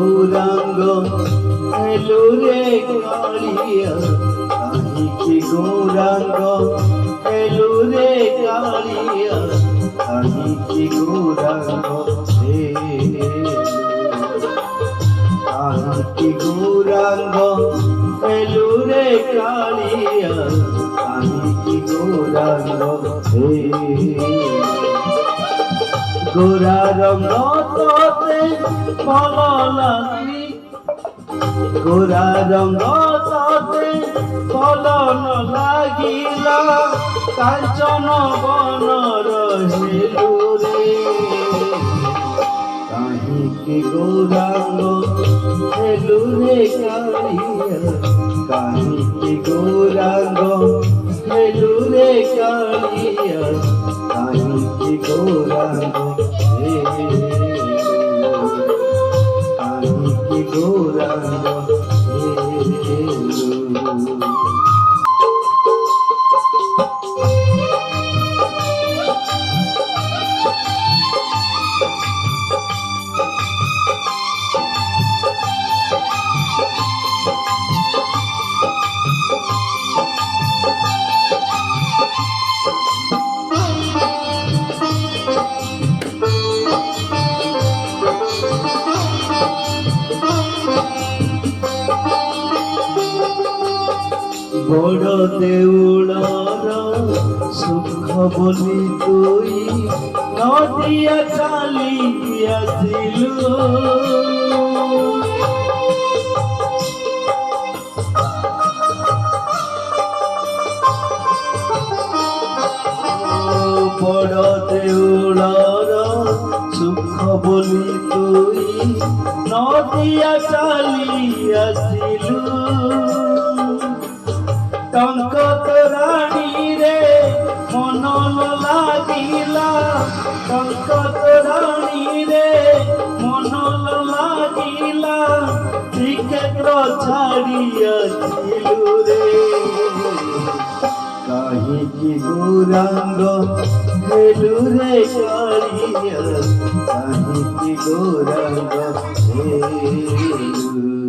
গৌরাঙ্গ এলো রে কালিয়া কাহিকি গৌরাঙ্গ এলো রে কালিয়া কাহিকি গৌরাঙ্গ কাহিকি গৌরাঙ্গ এলো রে কালিয়া কাহিকি গৌরাঙ্গ গোরা রঙ তোতে ভাল লাগি গোরা রঙ তোতে ভাল লাগিলা কাঞ্চন বন রহিলু রে কাহিকি গৌরাঙ্গ হেলু রে কালিয়া কাহিকি গৌরাঙ্গ হেলু রে কালিয়া কাহিকি গৌরাঙ্গ কাহিকি গৌরাঙ্গ বড় দেউলর সুখ বলি তুই নদিয়া চালি আসিলু বড় দেউলর সুখ বলি তুই নদিয়া চালি আসিলু টঙ্ক তোরাণী রে মন লাগিলা টঙ্ক তোরাণী রে মন লাগিলা শ্রীক্ষেত্র ছাড়িয়াছিলু রে কাহিকি গৌরাঙ্গ হেলু রে কালিয়া কাহিকি গৌরাঙ্গ হেলু